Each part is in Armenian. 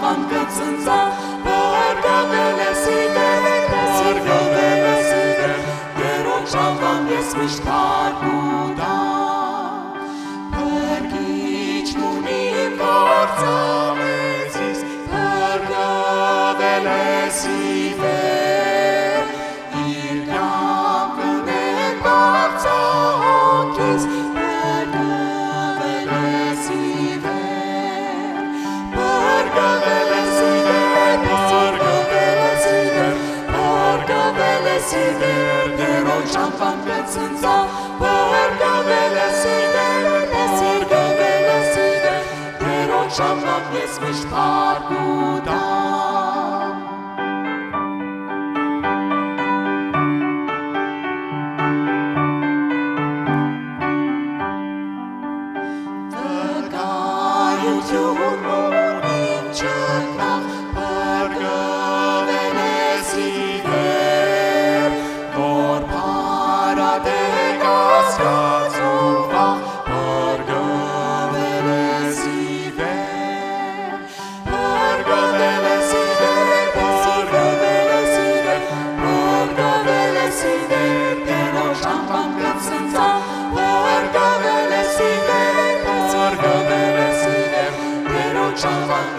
Շամվան կծնծա, բարգավել է սիվեր, բարգավել է սիվեր, Տերոջ անվան ես միշտ պարգուտա, Բարգիչն ունի վարձամեզիս, բարգավել է սիվեր, իր կյանքն է վարձահոգիս, բարգավել է սիվեր, բարգավել է սիվեր, բարգավել է սիվեր, բարգավել է սիվեր, Տերոջ անվան կծնծա, բարգավել է սիվեր, բարգավել է սիվեր, Տերոջ անվան ես միշտ պարգուտա.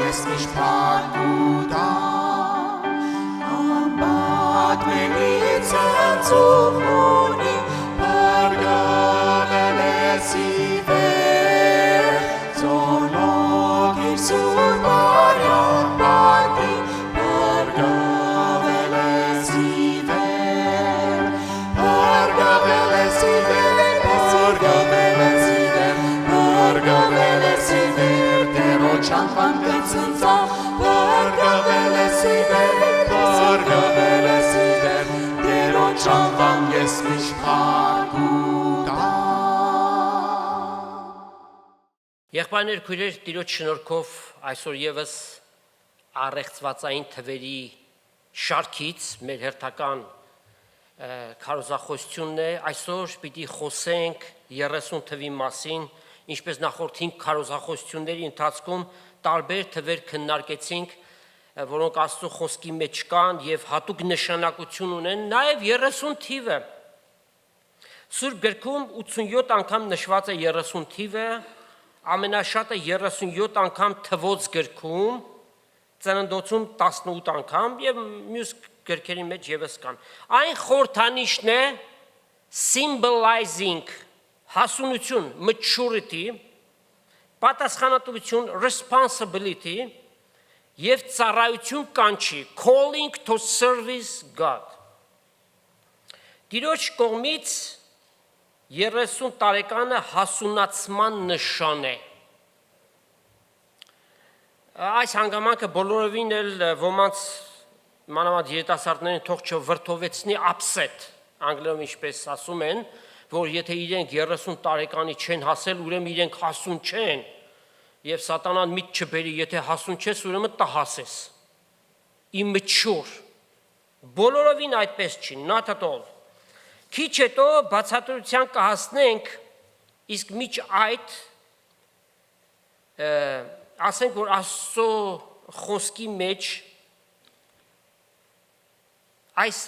Ես միշտ պարգուտա, ամբատմենից անցում ունի, բարգավել է սիվեր, զորլոք իր սուրբ արյան պարտի, բարգավել է սիվեր, բարգավել է սիվեր, բարգավել է սիվեր, բարգավել է սիվեր, Տերոջ անվան կծնծա, բարգավել է սիվեր, բարգավել է սիվեր, Տերոջ անվան ես միշտ պարգուտա. Եղբայրներ, քույրեր, Տիրոջ շնորհքով այսօր եւս առեղծվածային թվերի շարքից մեր հերթական քարոզախոսությունն է, այսօր պիտի խոսենք 30 թվի մասին, ինչպես նախորդ 5 քարոզախոսությունների ընթացքում տարբեր թվեր քննարկեցինք, որոնք Աստծո խոսքի մեջ կան եւ հատուկ նշանակություն ունեն, նաեւ 30 թիվը Սուրբ գրքում 87 անգամ նշված է 30 թիվը, ամենաշատը 37 անգամ թվոց գրքում, Ծննդոցում 18 անգամ եւ մյուս գրքերի մեջ եւս կան։ Այն խորհրդանիշն է symbolizing հասունություն, maturity, պատասխանատվություն, responsibility եւ ծառայություն կանչի, calling to service God։ Տիրոջ կողմից 30 տարեկանը հասունացման նշան է։ Այս հանգամանքը բոլորովին էլ ոմանց մանավանդ երիտասարդներին թող չվրդովեցնի upset, անգլերեն ինչպես ասում են, որ եթե իրենք 30 տարեկանի չեն հասել, ուրեմն իրենք հասուն չեն, եւ սատանան միտ չբերի, եթե հասուն չես, ուրեմն տհաս ես։ Immature։ Բոլորովին այդպես չի, not at all։ Քիչ հետո բացատրության կհասնենք, իսկ միջ այդ ասենք, որ Աստծո խոսքի մեջ այս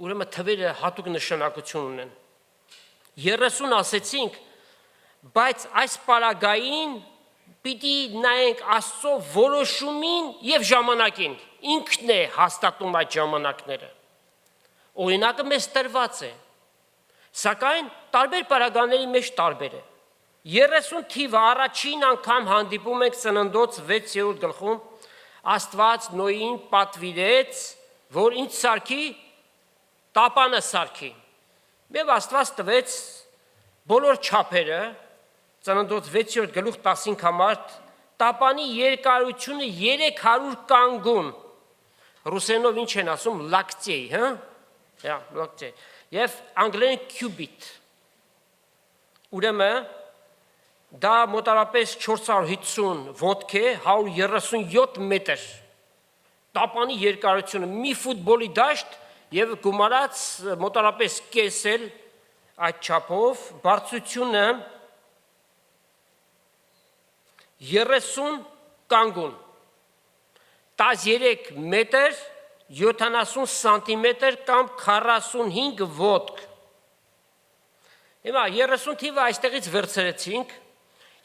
ուրեմն թվերը հատուկ նշանակություն ունեն։ 30 ասեցինք, բայց այս պարագային պիտի նայենք Աստծո որոշումին եւ ժամանակին։ Ինքն է հաստատում այդ ժամանակները։ Օրինակը մեզ տրված է, սակայն տարբեր պարագաների մեջ տարբեր է։ 30 թիվը առաջին անգամ հանդիպում ենք Ծննդոց 6-րդ գլխում, Աստված Նոյին պատվիրեց, որ ինչ սարքի, տապանը սարքի։ Եվ Աստված տվեց բոլոր չափերը, Ծննդոց 6-րդ գլուխ 15 համար, տապանի երկարությունը 300 կանգուն։ Ռուսերենով ինչ են ասում, լակտեյ, հա? Լակտեյ։ Եվ անգլերեն cubit։ Ուրեմն դա մոտարապես 450 ոտք է, 137 մետր։ Տապանի երկարությունը մի ֆուտբոլի դաշտ եւ գումարած մոտարապես կեսել այդ չափով, բարձրությունը 30 կանգուն։ 13 մետր, 70 սանտիմետր կամ 45 ոտք։ Հիմա 30 թիվը այստեղից վերցրեցինք,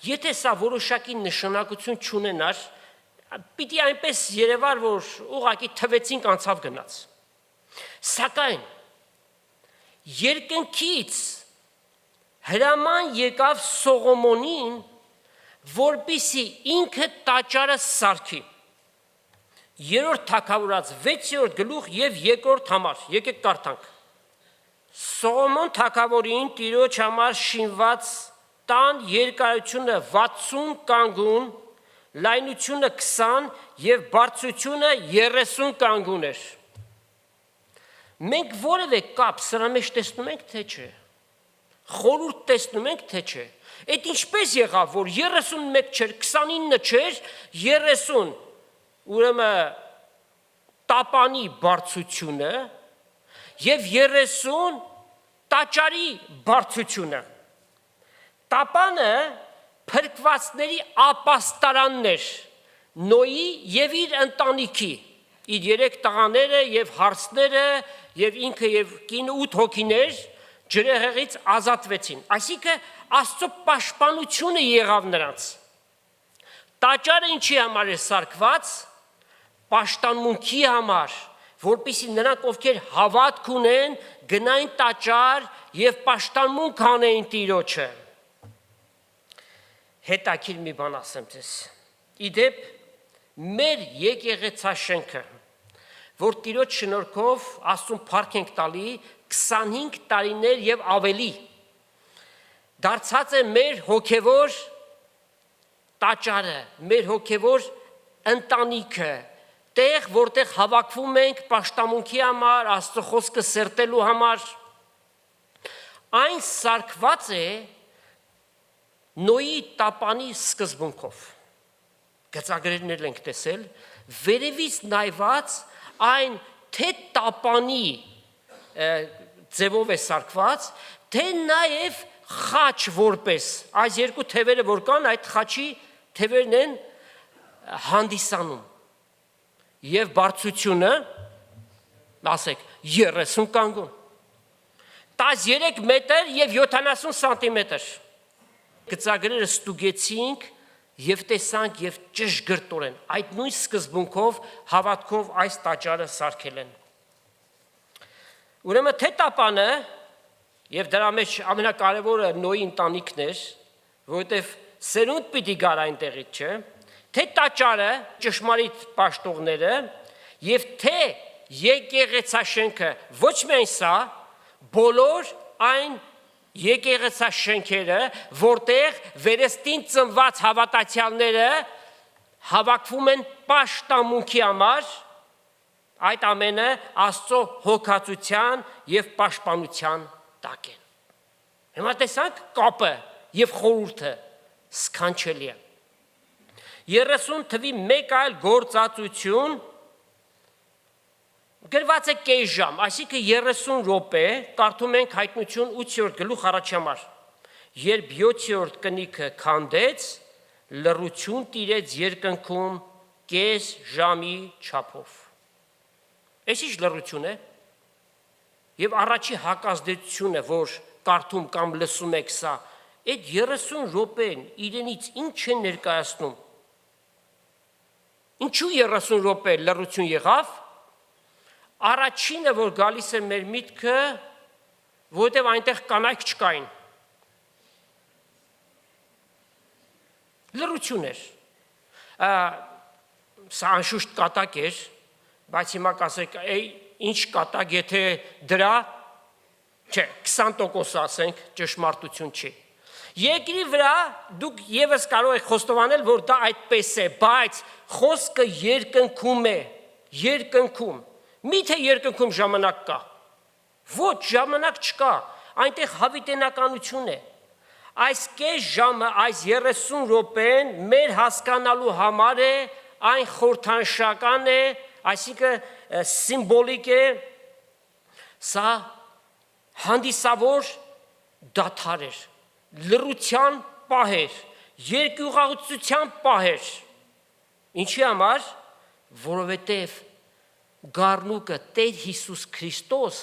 եթե սա որոշակի նշանակություն չունենար, պիտի այնպես երևար, որ ուղղակի թվեցինք անցավ գնաց։ Սակայն երկնքից հրաման եկավ Սողոմոնին, որպեսզի ինքը տաճարը սարքի։ 3-րդ Թագավորաց 6-րդ գլուխ եւ 2-րդ համար, եկեք կարդանք։ Սողոմոն թագավորին Տիրոջ համար շինված տան երկարությունը 60 կանգուն, լայնությունը 20 եւ բարձրությունը 30 կանգուն էր։ Մենք որևէ կապ սրա մեջ տեսնում ենք, թե չէ։ Խորհուրդ տեսնում ենք, թե չէ։ Այդ ինչպես եղավ, որ 31 չէր, 29 չէր, 30, ուրեմն տապանի բարձրությունը եւ 30 տաճարի բարձրությունը։ Տապանը փրկվածների ապաստարանն էր Նոյի եւ իր ընտանիքի, իր 3 տղաները եւ հարցները եւ ինքը եւ կինը 8 հոգիներ ջրեղեղից ազատվեցին։ Այսինքն Աստծո պաշտպանությունը եղավ նրանց։ Տաճարը ինչի համար է սարքված, պաշտամունքի համար, որպեսզի նրանք, ովքեր հավատք ունեն, գնային տաճար եւ պաշտամունք անեին Տիրոջը։ Հետաքրքիր մի բան ասեմ ձեզ։ Իդեպ մեր եկեղեցաշենքը, որ Տիրոջ շնորհքով Աստծուն փառք ենք տալի 25 տարիներ եւ ավելի, դարձած է մեր հոգևոր տաճարը, մեր հոգևոր ընտանիքը, տեղ, որտեղ հավաքվում ենք պաշտամունքի համար, Աստծո խոսքը սերտելու համար։ Այն սարքված է Նոյի տապանի սկզբունքով։ Գծագրերներ ենք տեսել, վերևից նայված այն թե տապանի ձևով է սարքված, թե նաև խաչ որպես, այս երկու թևերը որ կան, այդ խաչի թևերն են հանդիսանում։ Եվ բարձրությունը, ասեք, 30 կանգուն, 13 մետր եւ 70 սանտիմետր։ Գծագրերը ստուգեցինք եւ տեսանք եւ ճշգրտորեն այդ նույն սկզբունքով հավատքով այս տաճարը սարքել են։ Ուրեմն թե տապանը եւ դրա մեջ ամենակարևորը Նոյի ընտանիքն էր, որովհետեւ սերունդ պիտի գար այնտեղից, չէ՞, թե տաճարը, ճշմարիտ պաշտողները եւ թե եկեղեցաշենքը, ոչ միայն սա, բոլոր այն եկեղեցաշենքերը, որտեղ վերստին ծնված հավատացյալները հավաքվում են պաշտամունքի համար, այդ ամենը Աստծո հոգացության եւ պաշտպանության տակ են։ Հիմա տեսանք կապը եւ խորհուրդը սքանչելի է։ 30 թվի մեկ այլ գործածություն գրված է կես ժամ, այսինքն 30 րոպե, կարդում ենք Հայտնություն 8-րդ գլուխ առաջին համար։ Երբ 7-րդ կնիքը քանդեց, լռություն տիրեց երկնքում կես ժամի չափով։ Այս ինչ լռություն է։ Եվ առաջի հակազդեցությունը, որ կարդում կամ լսում եք սա, այդ 30 րոպեն իրենից ինչ է ներկայացնում։ Ինչու 30 րոպե լռություն եղավ։ Առաջինը, որ գալիս է մեր միտքը, որտեղ այնտեղ կանայք չկային։ Լռություն էր։ Սա անշուշտ կատակ էր, բայց հիմա կասեք, ինչ կատակ, եթե դրա, չէ, 20% ասենք, ճշմարտություն չի։ Երկրի վրա դուք եւս կարող եք խոստովանել, որ դա այդպես է, բայց խոսքը երկնքում է, երկնքում։ Միթե երկնքում ժամանակ կա։ Ոչ, ժամանակ չկա, այնտեղ հավիտենականություն է։ Այս կես ժամը, այս 30 րոպեն մեր հասկանալու համար է, այն խորհրդանշական է, այսինքն սիմվոլիկ է, սա հանդիսավոր դադար էր, լռության պահ էր, երկյուղածության պահ էր։ Ինչի համար, որովհետև գառնուկը Տեր Հիսուս Քրիստոս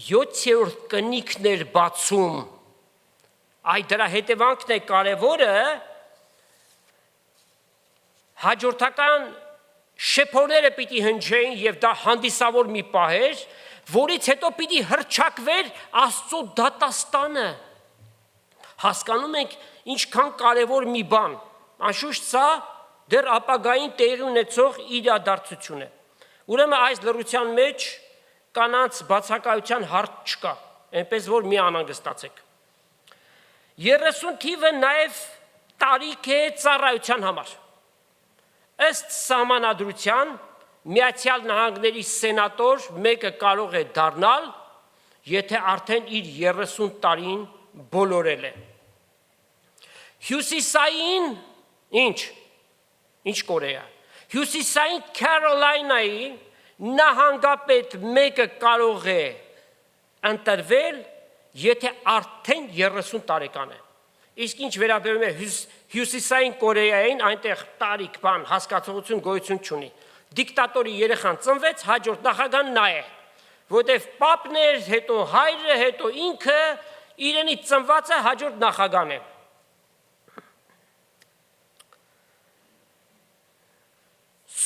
7-րդ կնիքն էր բացում։ Այդ դրա հետևանքն է կարևորը, հաջորդական շեփորները պիտի հնչեին եւ դա հանդիսավոր մի պահ էր, որից հետո պիտի հռչակվեր Աստծո դատաստանը։ Հասկանում ենք ինչքան կարևոր մի բան։ Անշուշտ սա դեռ ապագային տեղի ունեցող իրադարձություն է։ Ուրեմն այս լռության մեջ կանանց բացակայության հարց չկա, այնպես որ մի անհանգստացեք։ 30 թիվը նաև տարիք է ծառայության համար։ Ըստ սահմանադրության Միացյալ Նահանգների սենատոր մեկը կարող է դառնալ, եթե արդեն իր 30 տարին բոլորել է։ Հյուսիսային ինչ Կորեա։ Հյուսիսային Քարոլայնայի նահանգապետ մեկը կարող է ընտրվել, եթե արդեն 30 տարեկան է։ Իսկ ինչ վերաբերում է Հյուսիսային Կորեային, այնտեղ տարիք բան հասկացողություն գոյություն չունի։ Դիկտատորի երեխան ծնվեց, հաջորդ նախագահան նա է, որտեղ պապն էր, հետո հայրը, հետո ինքը իրենից ծնվածը հաջորդ նախագահան է։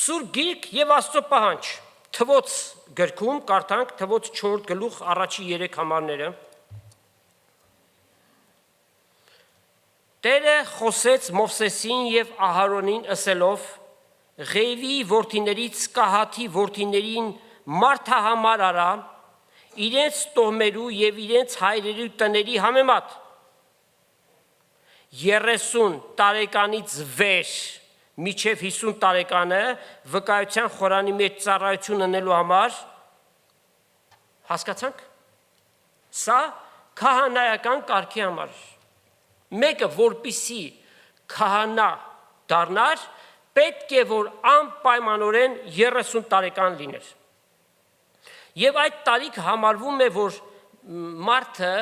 Սուրբ Գիրք եւ Աստծո պահանջ, Թվոց գրքում կարդանք Թվոց 4 գլուխ առաջի 3 համարները։ Տերը խոսեց Մովսեսին եւ Ահարոնին ասելով. Ղեյվի որդիներից Կահաթի որդիներին մարդահամար արա, իրենց տոհմերու եւ իրենց հայրերի տների համեմատ 30 տարեկանից վեր միջև 50 տարեկանը վկայության խորանի մեջ ծառայություն ունենալու համար հասկացանք։ Սա քահանայական կարգի համար։ Մեկը որպիսի քահանա դառնար, պետք է որ անպայմանորեն 30 տարեկան լիներ։ Եվ այդ տարիք համարվում է, որ մարդը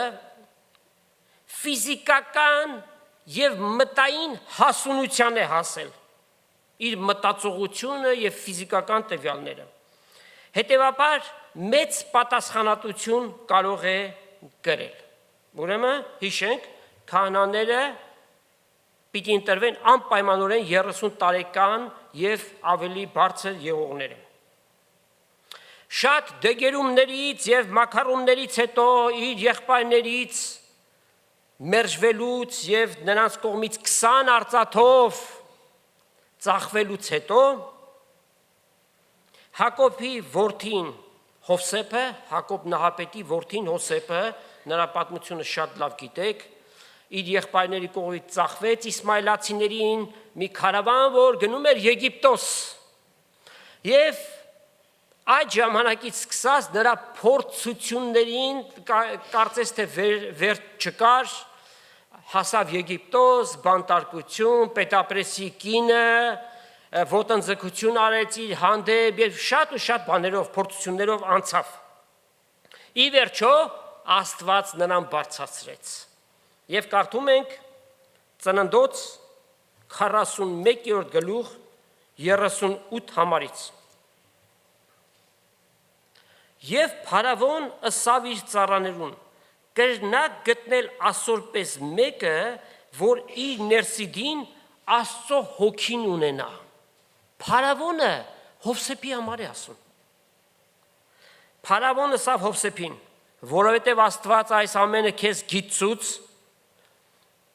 ֆիզիկական եւ մտային հասունության է հասել, իր մտածողությունը եւ ֆիզիկական տվյալները։ Հետևաբար մեծ պատասխանատվություն կարող է կրել։ Ուրեմն հիշենք, քահանաները պիտի ընտրվեն անպայմանորեն 30 տարեկան եւ ավելի բարձր եղողները։ Շատ դեգերումներից եւ մակարոններից հետո իր եղբայրներից մերժվելուց եւ նրանց կողմից 20 արծաթով ծախվելուց հետո Հակոբի որդին Հովսեփը, Հակոբ Նահապետի որդին Հովսեփը, նրա պատմությունը շատ լավ գիտեք, իր եղբայրների կողմից ծախվեց իսմայելացիներին մի քարավան, որ գնում էր Եգիպտոս։ Եվ այդ ժամանակից սկսած նրա փորձություններին կարծես թե վերջ չկար, հասավ Եգիպտոս, բանտարկություն, պետապրեսի կինը, ոտնձգություն արեց իր հանդեպ եւ շատ ու շատ բաներով, փորձություններով անցավ։ Ի վերջո Աստված նրան բարձրացրեց։ Եվ կարդում ենք Ծննդոց 41-րդ գլուխ 38 համարից։ Եվ Փարավոն ըսավ իր ծառաներուն. կրնակ գտնել ասորպես մեկը, որ իր ներսիդին Աստծո հոգին ունենա։ Փարավոնը Հովսեփի համար է ասում։ Փարավոնը ըսավ Հովսեփին, որովհետև Աստված այս ամենը քեզ գիտցուց,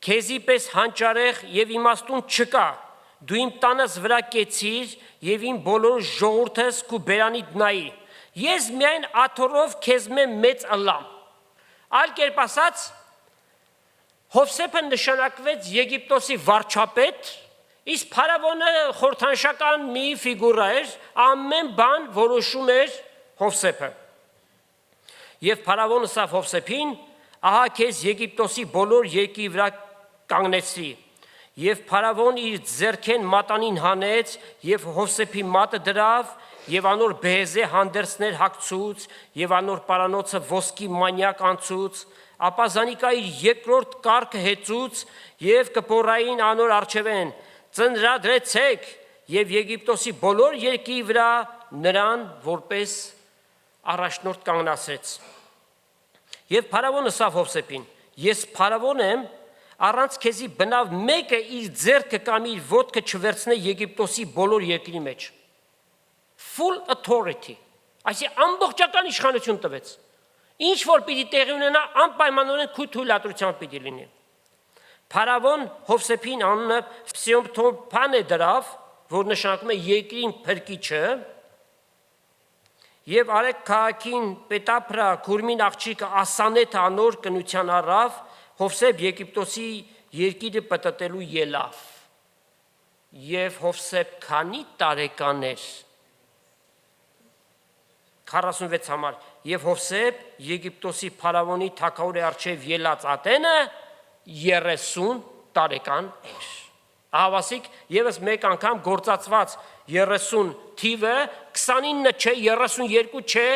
քեզի պես հանճարեղ եւ իմաստուն չկա, դու իմ տանս վրա կեցիր եւ իմ բոլոր ժողովուրդս քու բերանիդ նայի, ես միայն աթոռով քեզ մեծ ըլլամ։ Այլ կերպ ասած, Հովսեփը նշանակվեց Եգիպտոսի վարչապետ, իսկ Փարավոնը խորհրդանշական մի ֆիգուրա էր, ամեն բան որոշում էր Հովսեփը։ Եվ Փարավոնը ասավ Հովսեփին, ահա քեզ Եգիպտոսի բոլոր երկրի վրա կանգնեցի։ Եվ Փարավոն իր ձեռքեն մատանին հանեց եւ Հովսեփի մատը դրավ եւ անոր բեհեզե հանդերձներ հագցուց եւ անոր պարանոցը ոսկի մանյակ անցուց, ապա Զանիկա իր երկրորդ կառքը հեծուց եւ կպորային անոր արչեվեն. ծնրադրեցեք եւ Եգիպտոսի բոլոր երկրի վրա նրան որպես առաջնորդ կանգնացրեց։ Եվ փարավոնը ասավ Հովսեփին. ես փարավոն եմ, առանց քեզի բնավ մեկը իր ձեռքը կամ իր ոտքը չվերցնե Եգիպտոսի բոլոր երկրի մեջ։ Full authority, այսինքն ամբողջական իշխանություն տվեց։ Ինչ որ պիտի տեղի ունենա, անպայմանորեն թույլատրությամբ պիտի լինի։ Փարավոն Հովսեփին անունը Փսիոփթոփան դրավ, որ նշանակում է երկրին փրկիչը, եւ Արեգ քաղաքին Պետափրա Քուրմին աղջիկը Ասանեթը անոր կնության առավ, Հովսեփ Եգիպտոսի երկիրը պտտելու ելավ։ Եվ Հովսեփ քանի տարեկան էր։ 46 համար։ Եվ Հովսեփ Եգիպտոսի փարավոնի թագավորի առջև ելած ատենը 30 տարեկան էր։ Ահավասիկ եւս մեկ անգամ գործածված 30 թիվը 29 չէ, 32 չէ,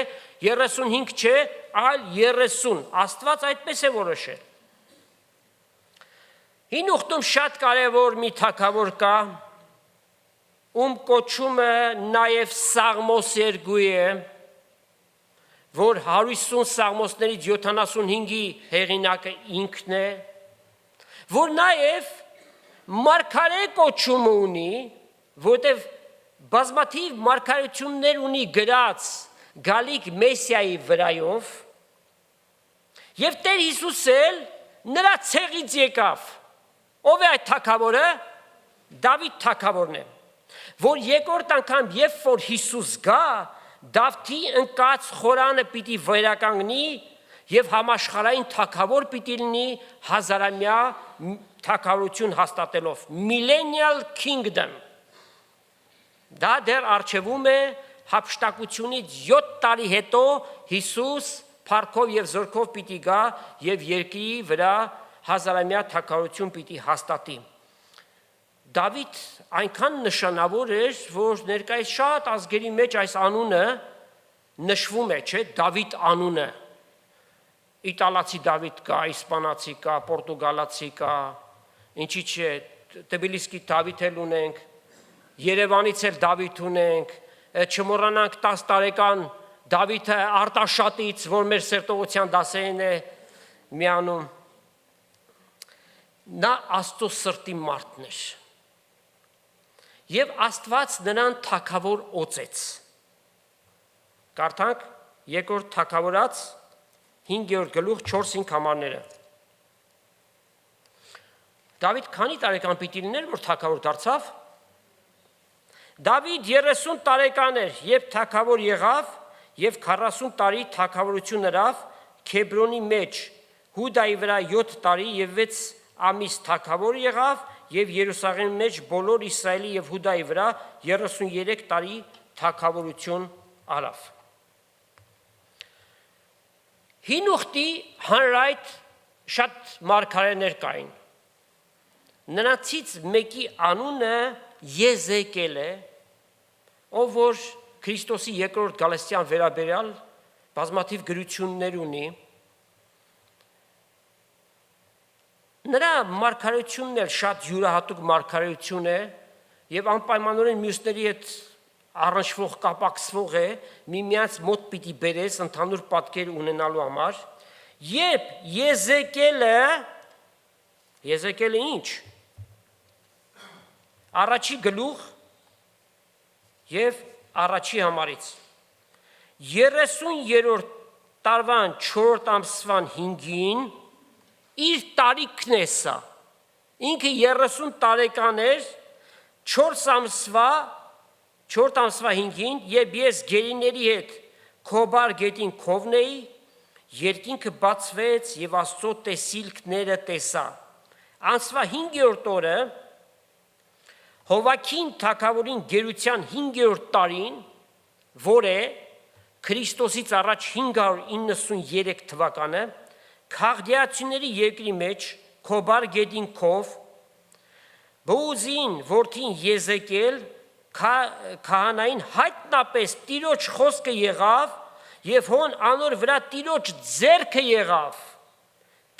35 չէ, այլ 30։ Աստված այդպես է որոշել։ Հին ուխտում շատ կարևոր մի թագավոր կա, ում կոչումը նաև Սաղմոս 2 է, որ 150 Սաղմոսներից 75-ի հեղինակը ինքն է, որ նաև մարգարե կոչումը ունի, որտեղ բազմաթիվ մարգարեություններ ունի գրած գալիք Մեսիայի վրայով, եւ Տեր Հիսուսը նրա ցեղից եկավ։ Ով է այդ թագավորը? Դավիթ թագավորն է, որ երկրորդ անգամ երբ որ Հիսուս գա, Դավթի ընկած խորանը պիտի վերականգնի եւ համաշխարհային թագավոր պիտի լինի հազարամյա թագավորություն հաստատելով, millennial kingdom։ Դա դեռ արժևում է հափշտակությունից 7 տարի հետո Հիսուս փառքով եւ զորքով պիտի գա եւ երկրի վրա հազարամյա թագավորություն պիտի հաստատի։ Դավիթ այնքան նշանավոր էր, որ ներկայիս շատ ազգերի մեջ այս անունը նշվում է, չէ՞, Դավիթ անունը։ Իտալացի Դավիթ կա, իսպանացի կա, պորտուգալացի կա, ինչի՞ չէ, Թբիլիսկի Դավիթ էլ ունենք, Երևանից էլ Դավիթ ունենք, չմոռանանք 10 տարեկան Դավիթը Արտաշատից, որ մեր սերտողության դասերին է միանում։ Նա Աստծո սրտի մարդն էր։ Եվ Աստված նրան թագավոր օծեց։ Կարդանք երկրորդ թագավորաց 5-րդ գլուխ 4-5 համարները։ Դավիթ քանի տարեկան պիտի լիներ, որ թագավոր դարձավ։ Դավիթ 30 տարեկան էր, երբ թագավոր եղավ, եւ 40 տարի թագավորություն հրավ Քեբրոնի մեջ, Հուդայի վրա 7 տարի եւ 6 ամիս թագավոր եղավ, եւ Երուսաղեմի մեջ բոլոր Իսրայելի եւ Հուդայի վրա 33 տարի թագավորություն արավ։ Հին ուխտի հանրայդ շատ մարգարեներ կային։ Նրանցից մեկի անունը Եզեկել է, ով որ Քրիստոսի երկրորդ գալստյան վերաբերյալ բազմաթիվ գրություններ ունի։ Նրա մարգարեությունն էլ շատ յուրահատուկ մարգարեություն է եւ անպայմանորեն մյուսների հետ առնչվող կապակցվող է, միմյանց մոտ պիտի բերես ընդհանուր պատկեր ունենալու համար։ Երբ Եզեկելը ինչ? Առաջի գլուխ եւ առաջի համարից 30-րդ տարվան 4-րդ ամսվան 5-ին իր տարիքն է սա։ Ինքը 30 տարեկան էր 4 ամսվա 5-ին, երբ ես գերիների հետ Քոբար գետին քովնեի, երկինքը բացվեց եւ Աստծո տեսիլքները տեսա։ Ամսվա 5-րդ օրը Հովակին թագավորին գերության 5-րդ տարին, որ է Քրիստոսից առաջ 593 թվականը, Քաղդիացիների երկրի մեջ Քոբար գետին քով Բոուզին որդին Եզեկել քահանային հայտնապես Տիրոջ խոսքը եղավ եւ հոն անոր վրա Տիրոջ ձեռքը եղավ։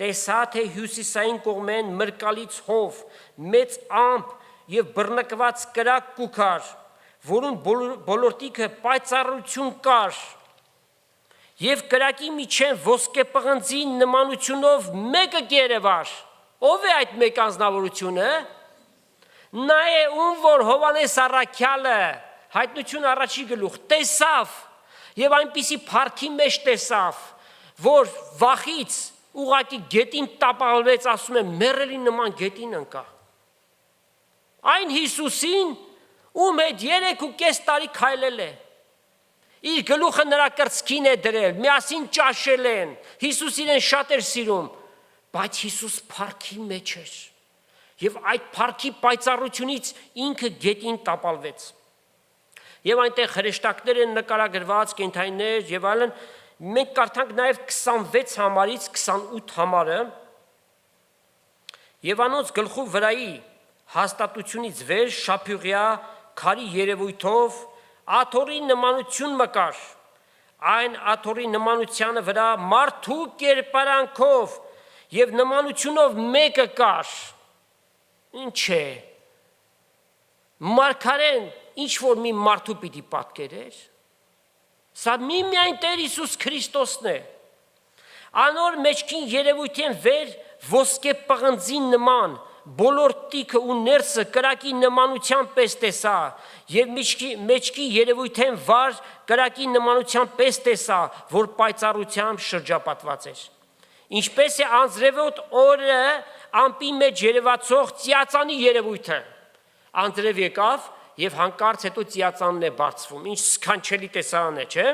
Տեսա թե հյուսիսային կողմեն մրկալից հով մեծ ամպ եւ բռնկված կրակ կուքար, որուն բոլորտիքը պայծառություն կար, եւ կրակի միջեն ոսկե պղնձի նմանությունով մեկը գերեվար։ Ով է այդ մեկ անձնավորությունը։ Նա է ում որ Հովանես առաքյալը հայտնություն առաջի գլուխ տեսավ եւ այնպիսի փառքի մեջ տեսավ, որ վախից ուղակի գետին տապալվեց, ասում է մեռելի նման գետին ընկա։ Այն Հիսուսին, ում հետ 3.5 տարի քայլել է, իր գլուխը նրա կրծքին է դրել, միասին ճաշել են, Հիսուս իրեն շատ էր սիրում, բայց Հիսուս փառքի մեջ էր եւ այդ փառքի պայծառությունից ինքը գետին տապալվեց։ Եվ այնտեղ հրեշտակներ են նկարագրված, կենդանիներ եւ այլն, մենք կարդանք նաեւ 26 համարից 28 համարը եւ անոնց գլխու վրայի հաստատությունից վեր շափյուղյա քարի երևույթով աթոռի նմանություն մկար, այն աթոռի նմանությանը վրա մարդու կերպարանքով եւ նմանությունով մեկը կար։ Ինչ է։ Մարգարեն ինչ որ մի մարդու պիտի պատկերեր։ Սա միայն Տեր Հիսուս Քրիստոսն է։ Անոր մեջքին երևույթին վեր ոսկե պղնձի նման բոլոր տիքը ու ներսը կրակի նմանության պես տեսա եւ մեջքի երևույթին վար կրակի նմանության պես տեսա, որ պայծառությամբ շրջապատված էր։ Ինչպես է անձրևոտ օրը ամպի մեջ երևացող ծիածանի երևույթը։ Անձրև եկավ եւ հանկարծ հետո ծիածանն է բարձվում։ Ինչ սքանչելի տեսարան է, չէ՞։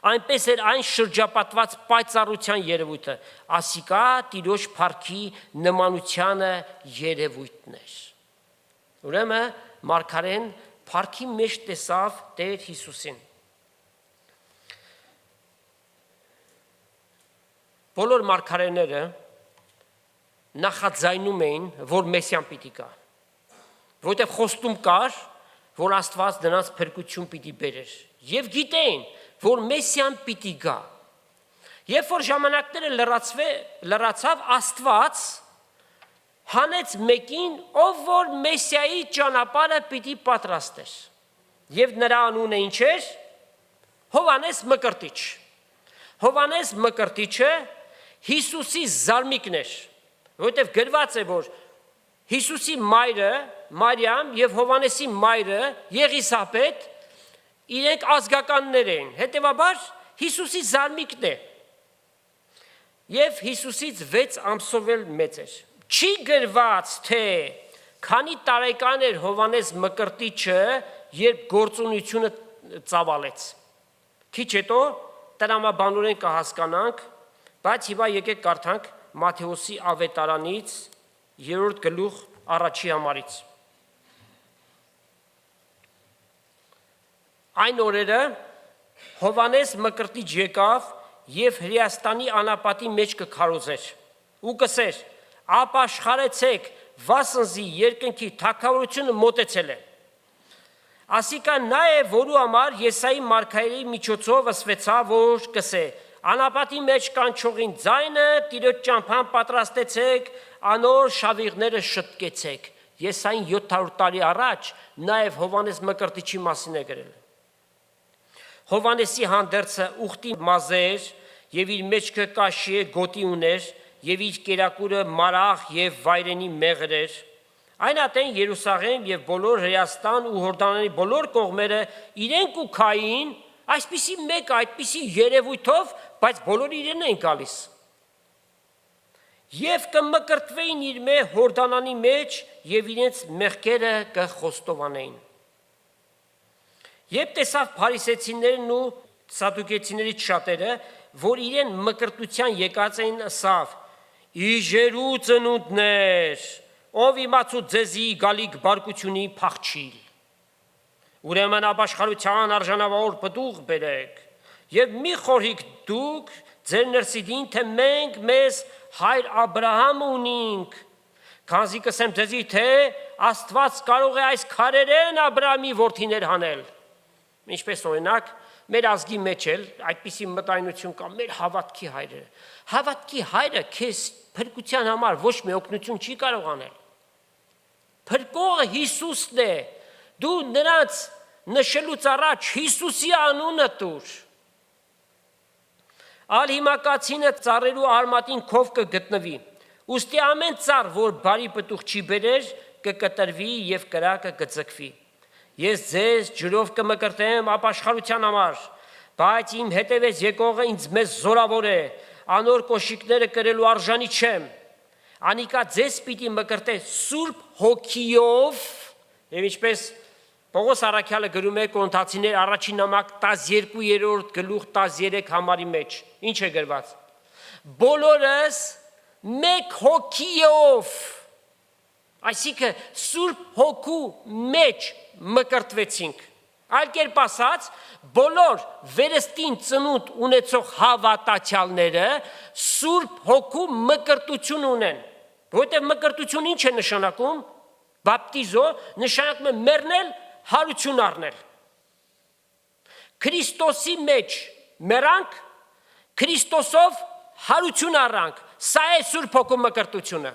Այնպես էր այն շրջապատված պայծառության երևույթը, ասիկա Տիրոջ փառքի նմանությանը երևույթն էր։ Ուրեմն մարգարեն փառքի մեջ տեսավ Տեր Հիսուսին։ Բոլոր մարգարեները նախաձայնում էին, որ Մեսիան պիտի գա, որովհետև խոստում կար, որ Աստված նրանց փրկություն պիտի բերեր, եւ գիտեին, որ Մեսիան պիտի գա։ Երբ որ ժամանակները լրացավ, Աստված հանեց մեկին, ով որ Մեսիայի ճանապարհը պիտի պատրաստեր։ Եվ նրա անունը ինչ էր։ Հովանես Մկրտիչ։ Հովանես Մկրտիչը Հիսուսի զարմիկն էր, որովհետև գրված է, որ Հիսուսի մայրը Մարիամ եւ Հովանեսի մայրը Եղիսաբեթ իրենք ազգականներ էին, հետևաբար Հիսուսի զարմիկն է եւ Հիսուսից 6 ամսով էլ մեծ էր։ Չի գրված, թե քանի տարեկան էր Հովանես Մկրտիչը, երբ գործունեությունը ծավալեց։ Քիչ հետո տրամաբանորեն կհասկանանք, բայց հիմա եկեք կարդանք Մատթեոսի ավետարանից 3-րդ գլուխ առաջի համարից։ Այն օրերը Հովանես Մկրտիչ եկավ եւ Հրեաստանի անապատի մեջ կքարոզեր ու կսեր. ապաշխարեցեք, վասնզի երկնքի թագավորությունը մոտեցել է։ Ասիկա նա է, որու համար Եսայի մարգարեի միջոցով ասվեցավ, որ կսե. անապատի մեջ կանչողին ձայնը, Տիրոջ ճամփան պատրաստեցեք, անոր շավիղները շտկեցեք։ Եսային 700 տարի առաջ նաև Հովանես Մկրտիչի մասին է գրել։ Հովանեսի հանդերձը ուխտի մազեր եւ իր մեջքը կաշի գոտի ուներ եւ իր կերակուրը մարախ եւ վայրենի մեղր էր։ Այն ատեն Երուսաղեմ եւ բոլոր Հրեաստան ու Հորդանանի բոլոր կողմերը իրենք ու քային այսպիսի մեկ այդպիսի երևույթով, բայց բոլորը իրեն են գալիս։ Եվ կմկրտվեին իր Հորդանանի մեջ եւ իրենց մեղքերը կխոստովանեին։ Երբ տեսավ փարիսեցիներն ու սադուկեցիներից շատերը, որ իրեն մկրտության եկած էին, ասավ. Իժերու ծնունդներ, ով իմացու ձեզի գալիք բարկությունի փախչիլ։ Ուրեմն ապաշխարության արժանավոր պտուղ բերեք եւ մի խորհիք դուք ձեր ներսիդին, թե մենք մեզ հայր Աբրահամ ունինք, քանզի կսեմ ձեզի, թե Աստված կարող է այս քարերեն Աբրահամի որդիներ հանել։ Ինչպես օրինակ, մեր ազգի մեջ էլ այդպիսի մտայնություն կա, մեր հավատքի հայրը։ Հավատքի հայրը քեզ փրկության համար ոչ մի օգնություն չի կարող անել։ Փրկողը Հիսուսն է։ Դու նրանց նշելուց առաջ Հիսուսի անունը տուր։ Ալ հիմա կացինը ծառերու արմատին քով կգտնվի։ Ուստի ամեն ծառ, որ բարի պտուղ չի բերեր, կկտրվի եւ կրակը կձգվի։ Ես ձեզ ջրով կմկրտեմ ապաշխարության համար, բայց իմ հետևից եկողը ինձ մեծ զորավոր է, անոր կոշիկները կրելու արժանի չեմ։ Անիկա ձեզ պիտի մկրտե Սուրբ Հոգիով, եւ ինչպես Պողոս առաքյալը գրում է Կորինթացիներ առաջին նամակ 12-րդ գլուխ 13 համարի մեջ, ինչ է գրված։ Բոլորս մեկ հոգիով, այսինքն Սուրբ Հոգու մեջ մկրտվեցինք։ Այլ կերպ ասած, բոլոր վերստին ծնունդ ունեցող հավատացյալները Սուրբ Հոգու մկրտություն ունեն։ Որտեղ մկրտություն ինչ է նշանակում։ Բապտիզո նշանակում է մեռնել, հարություն առնել։ Քրիստոսի մեջ մեռանք, Քրիստոսով հարություն առանք։ Սա է Սուրբ Հոգու մկրտությունը։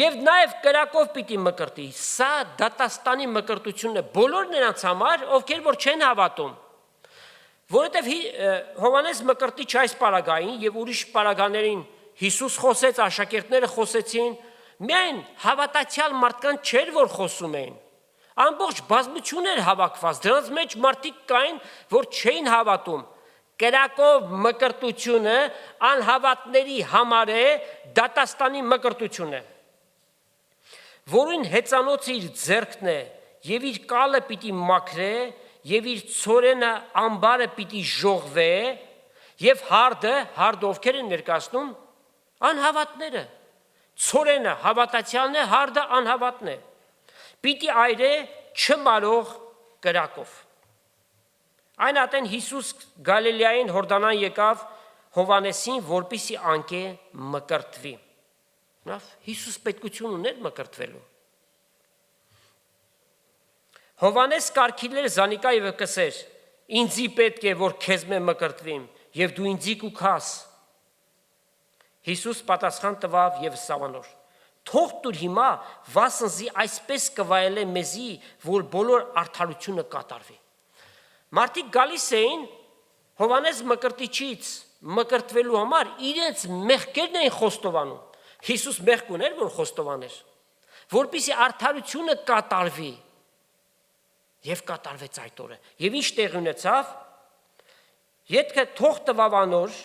Եվ նաև կրակով պիտի մկրտի։ Սա դատաստանի մկրտությունն է բոլոր նրանց համար, ովքեր որ չեն հավատում։ Որովհետև Հովհաննես մկրտիչ այս պարագային եւ ուրիշ պարագաներին Հիսուս խոսեց, աշակերտները խոսեցին, միայն հավատացյալ մարդկանց չէր որ խոսում էին։ Ամբողջ բազմություն էր հավաքված, դրանց մեջ մարդիկ կային, որ չէին հավատում։ Կրակով մկրտությունը անհավատների համար է դատաստանի մկրտությունը, որին հեծանոցը իր ձեռքն է եւ իր կալը պիտի մաքրե եւ իր ցորենը ամբարը պիտի ժողվե եւ հարդը ովքեր են ներկայացնում անհավատները, ցորենը հավատացյալն է, հարդը անհավատն է, պիտի այրե չմարող կրակով։ Այն ատեն Հիսուս Գալիլեային Հորդանան եկավ Հովհաննեսին, որպեսզի անկե մկրտվի։ Հիսուս պետքություն ուներ մկրտվելու։ Հովհաննես կարգիլեր զանիկա եւ կսեր. ինձի պետք է որ քեզ մե մկրտվիմ եւ դու ինձի կուքաս։ Հիսուս պատասխան տվավ եւ սավանոր. թող դուր հիմա վասնզի այսպես կվայելե մեզի, որ բոլոր արդարությունը կատարվի։ Մարդիկ գալիս էին Հովհաննես մկրտիչից մկրտվելու համար իրենց մեղքերն էին խոստովանում։ Հիսուս մեղք ուներ, որ խոստովաներ, որպեսզի արդարությունը կատարվի։ Եվ կատարվեց այդ օրը։ Եվ ինչ տեղ ունեցավ։ Ետքը թող տվավ անոր,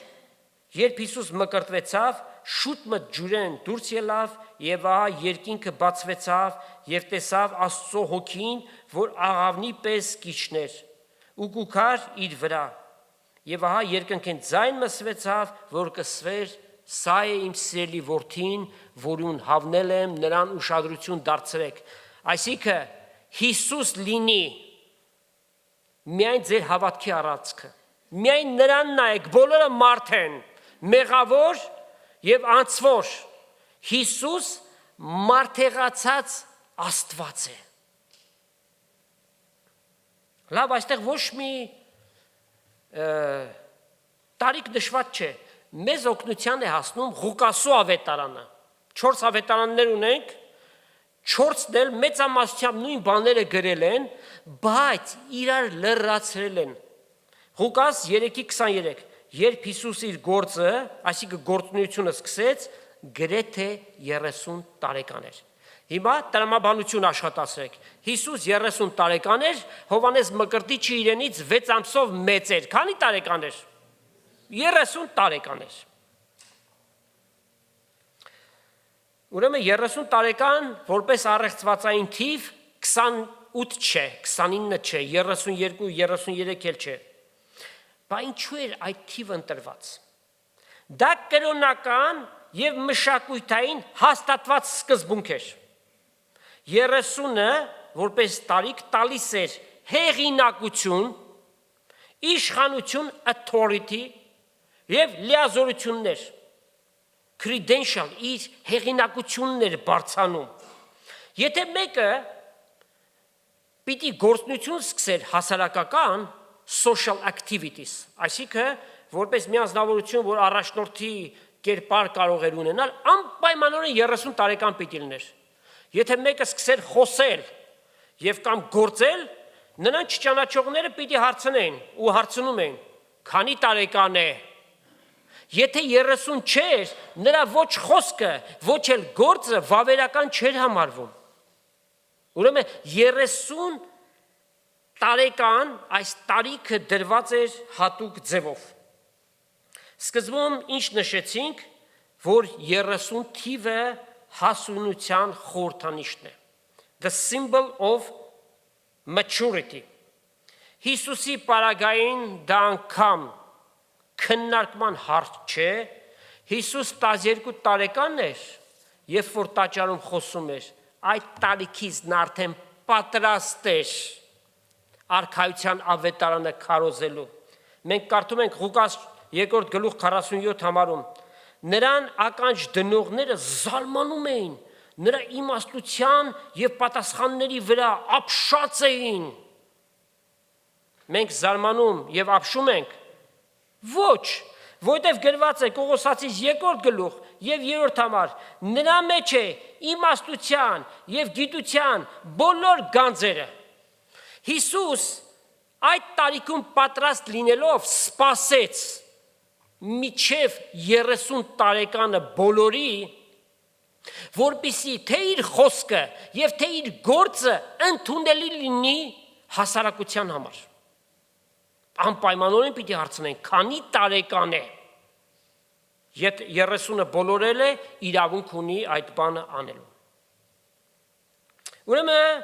երբ Հիսուս մկրտվեցավ, շուտ մտ ջուրեն դուրս ելավ եւ ահա երկինքը բացվեցավ եւ տեսավ Աստծո հոգին, որ աղավնի պես կիչներ ու կուքար իր վրա։ Եվ ահա երկնքեն ձայն մսվեցավ, որ կսվեր. սա է իմ սիրելի որդին, որուն հավնել եմ, նրան ուշադրություն դարձրեք։ Այսինքն Հիսուս լինի միայն ձեր հավատքի առածքը։ Միայն նրան նայեք, բոլորը մարդ են, մեղավոր եւ անցվոր։ Հիսուս մարդեղացած Աստված է։ Լավ, այստեղ ոչ մի տարիք նշված չէ։ Մեզ օգնության է հասնում Ղուկասու ավետարանը։ 4 ավետարաններ ունենք, 4-ն էլ մեծամասնությամբ նույն բաները գրել են, բայց իրար լրացրել են։ Ղուկաս 3:23, երբ Հիսուս իր գործը, այսինքն գործունեությունը սկսեց, գրեթե 30 տարեկան էր։ Հիմա տրամաբանություն աշխատացրեք։ Հիսուս 30 տարեկան էր, Հովհաննես մկրտիչը իրենից 6 ամսով մեծ էր։ Քանի տարեկան էր։ 30 տարեկան էր։ Ուրեմն 30 տարեկան որպես առեղծվածային թիվ 28 չէ, 29 չէ, 32, 33 էլ չէ։ Բայց ինչու էր այդ թիվը ընտրված։ Դա կրոնական եւ մշակութային հաստատված սկզբունք էր։ 30-ը որպես տարիք տալիս էր հեղինակություն, իշխանություն, authority եւ լիազորություններ, credential, իր հեղինակություններ բարձանում։ Եթե մեկը պիտի գործունեություն սկսեր հասարակական social activities, այսինքն որպես մի անձնավորություն, որ առաջնորդի կերպար կարող էր ունենալ, անպայմանորեն 30 տարեկան պիտի լիներ։ Եթե մեկը սկսեր խոսել եւ կամ գործել, նրան չճանաչողները պիտի հարցնեն ու հարցնում են. քանի տարեկան է։ Եթե 30 չէր, նրա ոչ խոսքը, ոչ էլ գործը վավերական չէր համարվում։ Ուրեմն 30 տարեկան այս տարիքը դրված էր հատուկ ձևով։ Սկզբում ինչ նշեցինք, որ 30 թիվը հասունության խորհրդանիշն է։ The symbol of maturity. Հիսուսի պարագային դա անգամ քննարկման հարց չէ։ Հիսուս 12 տարեկան էր, երբ որ տաճարում խոսում էր, այդ տարիքից նա արդեն պատրաստ էր արքայության ավետարանը քարոզելու։ Մենք կարդում ենք Ղուկաս 2 գլուխ 47 համարում. նրան ականջ դնողները զարմանում էին, նրա իմաստության եւ պատասխանների վրա ապշած էին։ Մենք զարմանում եւ ապշում ենք։ Ոչ, որտեվ գրված է Կողոսացիս 2 գլուխ եւ 3 համար, նրա մեջ է իմաստության եւ գիտության բոլոր գանձերը։ Հիսուս այդ տարիքում պատրաստ լինելով սպասեց միջև 30 տարեկանը բոլորի, որպեսզի թե իր խոսքը եւ թե իր գործը ընդունելի լինի հասարակության համար։ Անպայմանորեն պիտի հարցնեն, քանի տարեկան է։ Եթե 30-ը բոլորել է, իրավունք ունի այդ բանը անելու։ Ուրեմն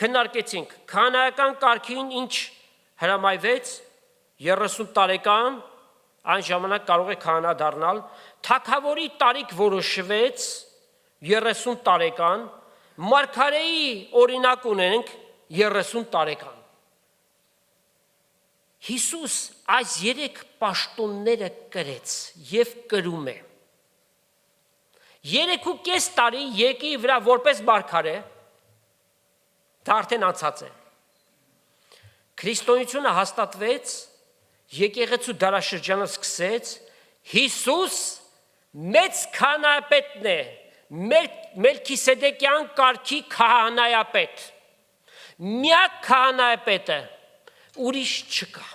քննարկեցինք քահանայական կարգին ինչ հրամայվեց 30 տարեկան այն ժամանակ կարող է քահանա դառնալ, թագավորի տարիք որոշվեց 30 տարեկան, մարգարեի օրինակ ունենք 30 տարեկան։ Հիսուս այս 3 պաշտոնները կրեց եւ կրում է։ 3.5 տարի եկի վրա որպես մարգարե, դա արդեն անցած է։ Քրիստոնեությունը հաստատվեց, եկեղեցու դարաշրջանը սկսեց, Հիսուս մեծ քահանայապետն է, Մելքիսեդեկյան կարգի քահանայապետ։ Միակ քահանայապետը ուրիշ չկա։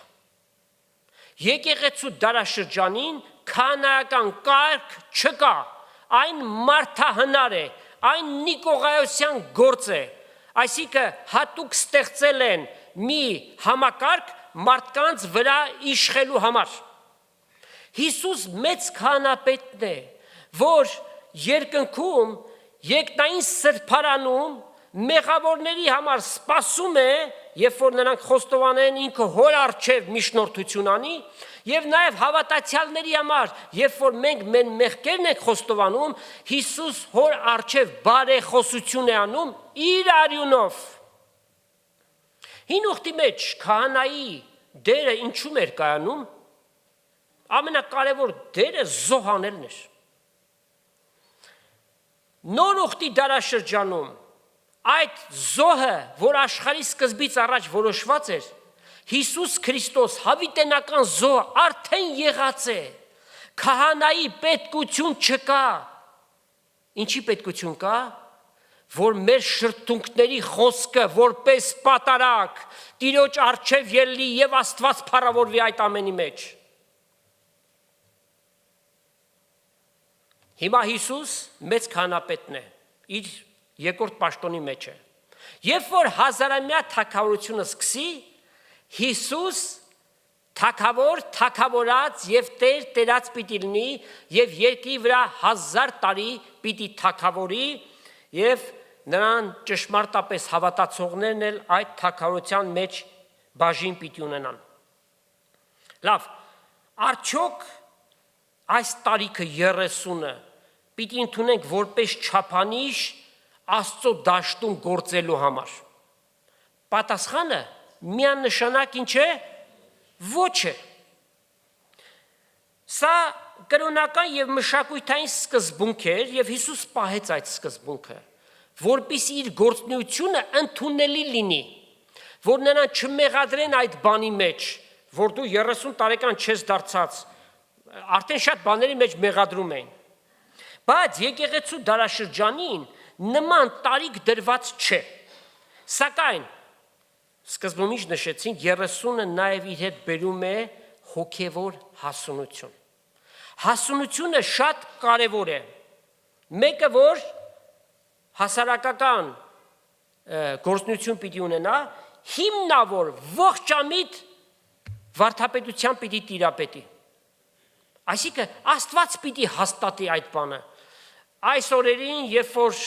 Եկեղեցու դարաշրջանին քահանայական կարգ չկա, այն մարդահնար է, այն Նիկողայոսյան գործ է, այսինքն հատուկ ստեղծել են մի համակարգ մարդկանց վրա իշխելու համար։ Հիսուս մեծ քահանապետն է, որ երկնքում երկնային սրբարանում մեղավորների համար սպասում է, երբ որ նրանք խոստովանեն ինքը հոր առջև միջնորդություն անի, եւ նաեւ հավատացյալների համար, երբ որ մենք մեր մեղքերն ենք խոստովանում, Հիսուս հոր առջև բարեխոսություն է անում իր արյունով։ Հին ուխտի մեջ քահանայի դերը ինչու էր կայանում, ամենակարևոր դերը զոհանելն էր։ Նոր ուխտի դարաշրջանում այդ զոհը, որ աշխարհի սկզբից առաջ որոշված էր, Հիսուս Քրիստոս հավիտենական զոհ արդեն եղած է։ Քահանայի պետքություն չկա։ Ինչի պետքություն կա, որ մեր շրթունքների խոսքը որպես պատարակ Տիրոջ առջև ելնի եւ Աստված փառավորվի այդ ամենի մեջ։ Հիմա Հիսուս մեծ քահանապետն է, իր երկրորդ պաշտոնի մեջ է։ Երբ որ հազարամյա թագավորությունը սկսի, Հիսուս թագավոր, թագավորած եւ տեր տերած պիտի լինի եւ երկրի վրա 1000 տարի պիտի թագավորի եւ նրան ճշմարտապես հավատացողներն էլ այդ թագավորության մեջ բաժին պիտի ունենան։ Լավ, արդյոք այս տարիքը 30-ը պիտի ընդունենք որպես չափանիշ Աստծո դաշտում գործելու համար։ Պատասխանը միանշանակ ինչ է, ոչ է։ Սա կրոնական եւ մշակութային սկզբունք էր եւ Հիսուս պահեց այդ սկզբունքը, որպեսզի իր գործունեությունը ընդունելի լինի, որ նրան չմեղադրեն այդ բանի մեջ, որ դու 30 տարեկան չես դարձած, արդեն շատ բաների մեջ մեղադրում էին։ Բայց եկեղեցու դարաշրջանին նման տարիք դրված չէ։ Սակայն սկզբում ինչ նշեցինք, 30-ը նաև իր հետ բերում է հոգևոր հասունություն։ Հասունությունը շատ կարևոր է։ Մեկը, որ հասարակական գործունեություն պիտի ունենա, հիմնավոր ողջամիտ վարդապետության պիտի տիրապետի։ Այսինքն Աստված պիտի հաստատի այդ բանը։ Այս օրերին, երբ որ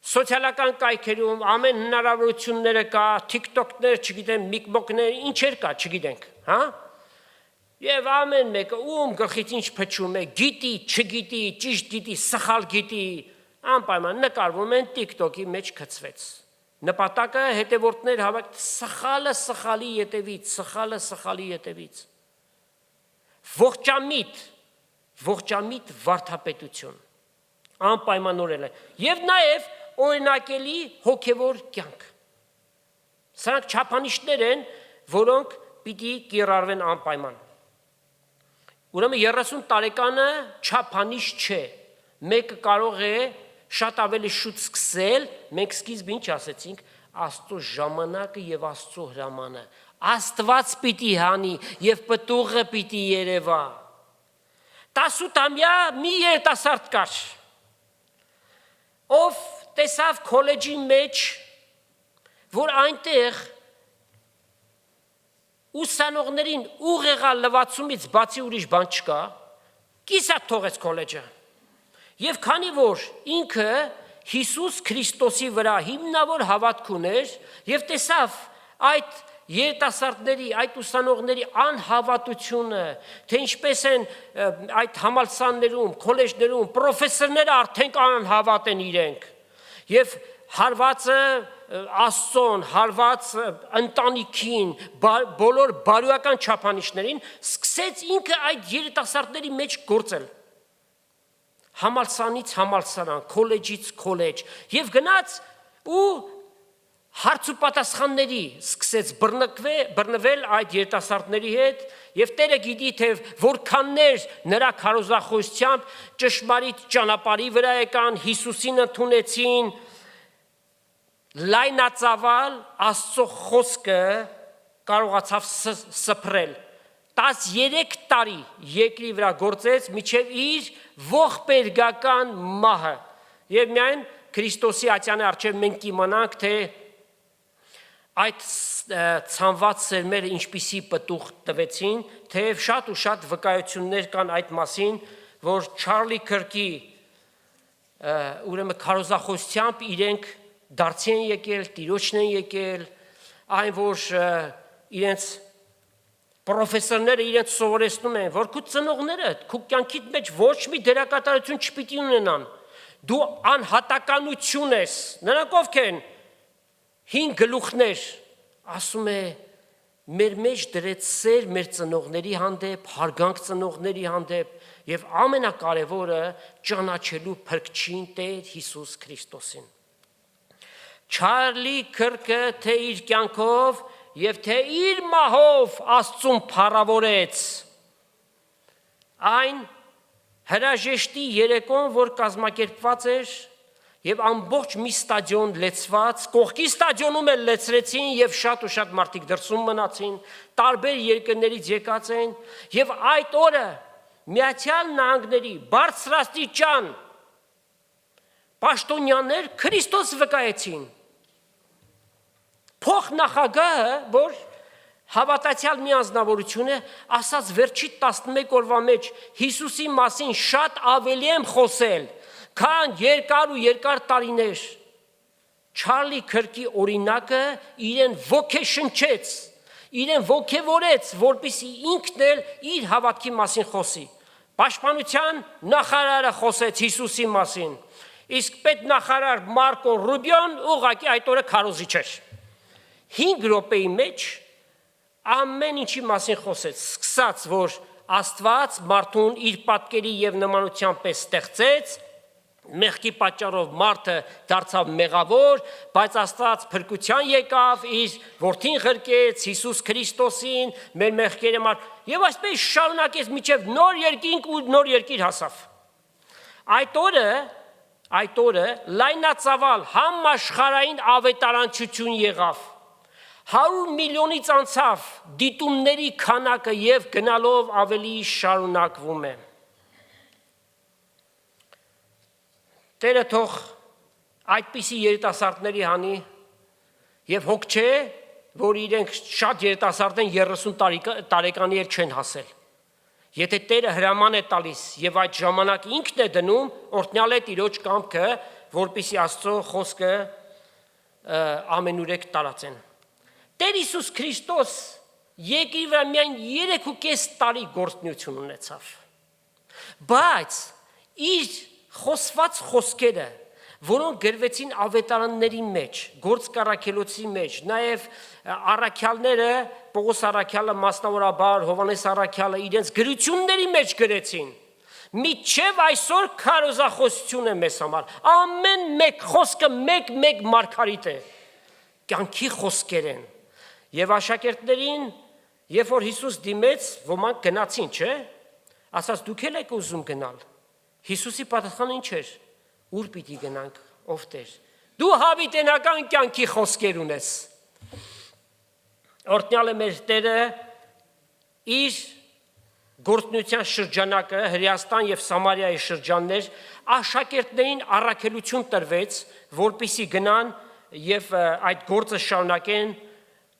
սոցիալական կայքերում ամեն հնարավորությունները կա, TikTok-ներ, չգիտեմ, միկմոկներ, ինչեր կա, չգիտենք, հա? Եվ ամեն մեկը ում գլխից ինչ փչում է, գիտի, չգիտի, ճիշտ գիտի, սխալ գիտի, անպայման նկարվում են TikTok-ի մեջ գցվեց։ Նպատակը հետևորդներ հավաք, սխալը սխալի ետևից, սխալը սխալի ետևից։ Ողջամիտ վարդապետություն, անպայմանորել է, և նաև օրինակելի հոգևոր կյանք։ Սրանք չափանիշներ են, որոնք պիտի կիրառվեն անպայման։ Ուրեմն 30 տարեկանը չափանիշ չէ, մեկը կարող է շատ ավելի շուտ սկսել, մենք սկիզբը ինչ ասեցինք, Աստծո ժամանակը և Աստծո հրամանը, Աստված պիտի հանի և պտուղը պիտի երևա։ 18-ամյա մի երիտասարդ կար, ով տեսավ քոլեջի մեջ, որ այնտեղ ուսանողներին ուղեղալ լվացումից բացի ուրիշ բան չկա, կիսատ թողեց քոլեջը։ Եվ քանի որ ինքը Հիսուս Քրիստոսի վրա հիմնավոր հավատք ուներ եւ տեսավ այդ երիտասարդների, այդ ուսանողների անհավատությունը, թե ինչպես են այդ համալսարաններում, քոլեջներում պրոֆեսորները արդեն անհավատ են իրենք եւ հարվածը Աստծոն, հարված ընտանիքին, բոլոր բարոյական չափանիշներին, սկսեց ինքը այդ երիտասարդների մեջ գործել։ Համալսարանից համալսարան, քոլեջից քոլեջ, եւ գնաց ու հարցուպատասխանների սկսեց բռնվել այդ երիտասարդների հետ, եւ Տերը գիտի, թե որքաններ նրա քարոզախոսությամբ ճշմարիտ ճանապարհի վրա եկան, Հիսուսին ընդունեցին, լայնածավալ Աստծո խոսքը կարողացավ սփռել։ 13 տարի երկրի վրա գործեց միջև իր ողբերգական մահը։ Եվ միայն Քրիստոսի ատյանի առջև մենք կիմանանք, թե այդ ցանված սերմերը ինչպիսի պտուղ տվեցին, թեև շատ ու շատ վկայություններ կան այդ մասին, որ Չարլի Քրկի ուրեմն քարոզախոսությամբ իրենք դարձի են եկել, տիրոջն են եկել, այն որ իրենց պրոֆեսորները իրենց սովորեցնում են, որ քո ծնողները քո կյանքիդ մեջ ոչ մի դերակատարություն չպիտի ունենան, դու անհատականություն ես, նրանք ովքեր են 5 գլուխներ, ասում է մեր մեջ դրեց սեր մեր ծնողների հանդեպ, հարգանք ծնողների հանդեպ եւ ամենակարևորը ճանաչելու փրկչին Տեր Հիսուս Քրիստոսին։ Չարլի Քրկը թե իր կյանքով եւ թե իր մահով Աստծուն փառավորեց այն հրաժեշտի երեկոն, որ կազմակերպված էր եւ ամբողջ մի ստադիոն լեցված, կողքի ստադիոնում էլ լեցրեցին եւ շատ ու շատ մարդիկ դրսում մնացին, տարբեր երկրներից եկած են եւ այդ օրը Միացյալ Նահանգների բարձրաստիճան պաշտոնյաներ Քրիստոս վկայեցին։ Փոխնախագահը, որ հավատացյալ մի անձնավորություն է, ասաց վերջի 11 օրվա մեջ Հիսուսի մասին շատ ավելի եմ խոսել, քան երկար տարիներ։ Չարլի Քրկի օրինակը իրեն ոգեշնչեց, իրեն ոգևորեց, որպեսզի ինքն էլ իր հավատքի մասին խոսի։ Պաշտպանության նախարարը խոսեց Հիսուսի մասին, իսկ պետնախարար Մարկո Ռուբիոն ուղղակի այդ օրը քարոզիչ էր։ 5 րոպեի մեջ ամեն ինչի մասին խոսեց, սկսած, որ Աստված մարդուն իր պատկերի եւ նմանության պես ստեղծեց, Մեղքի պատճառով մարդը դարձավ մեղավոր, բայց Աստված փրկության եկավ, իր որդին ղրկեց, Հիսուս Քրիստոսին, մեր մեղքերի համար, եւ այսպես շարունակեց մինչեւ նոր երկինք ու նոր երկիր հասավ։ Այդ օրը լայնածավալ համաշխարհային ավետարանչություն եղավ։ 100 միլիոնից անցավ դիտումների քանակը եւ գնալով ավելի շարունակվում է։ Տերը թող այդպիսի երիտասարդների հանի եւ հոգ չէ, որ իրենք շատ երիտասարդ են 30 տարեկանի էլ չեն հասել։ Եթե Տերը հրաման է տալիս եւ այդ ժամանակ ինքն է դնում, օրհնյալ է Տիրոջ կամքը, որպեսզի Աստծո խոսքը ամենուրեք տարածեն։ Տեր Հիսուս Քրիստոս երկրի վրա միայն 3.5 տարի գործունեություն ունեցավ։ Բայց իր խոսված խոսքերը, որոնք գրվեցին ավետարանների մեջ, գործկառաքելոցի մեջ, նաև առաքյալները, Պողոս առաքյալը, մասնավորաբար Հովհաննես առաքյալը իրենց գրությունների մեջ գրեցին։ Մինչև այսօր քարոզախոսություն է մեզ համար։ Ամեն մեկ խոսքը մեկ մարգարիտ է։ Կյանքի խոսքեր են։ Եվ աշակերտներին, երբ որ Հիսուս դիմեց, ոմանք գնացին, չէ՞։ Ասաց դուք եք ուզում գնալ։ Հիսուսի պատասխանը ինչ էր։ Ուր պիտի գնանք, ով Տեր։ Դու հավիտենական կյանքի խոսքեր ունես։ Օրհնյալ է մեր Տերը իր գործունեության շրջանակը Հրեաստան եւ Սամարիայի շրջաններ աշակերտներին առաքելություն տրվեց, որպիսի գնան եւ այդ գործը շարունակեն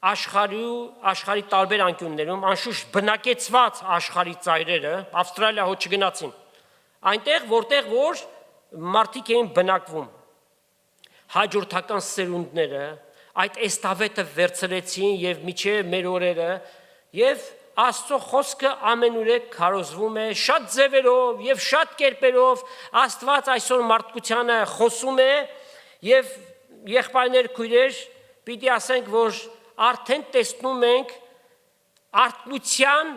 աշխարհի տարբեր անկյուններում, անշուշտ բնակեցված աշխարհի ծայրերը, Ավստրալիա հո չգնացին։ Այնտեղ, որտեղ որ մարդիկ էին բնակվում, հաջորդական սերունդները այդ էստավետը վերցրեցին եւ միջև մեր օրերը եւ Աստծո խոսքը ամենուրեք քարոզվում է շատ ձևերով եւ շատ կերպերով Աստված այսօր մարդկությանը խոսում է եւ եղբայրներ քույրեր պիտի ասենք որ արդեն տեսնում ենք արթնության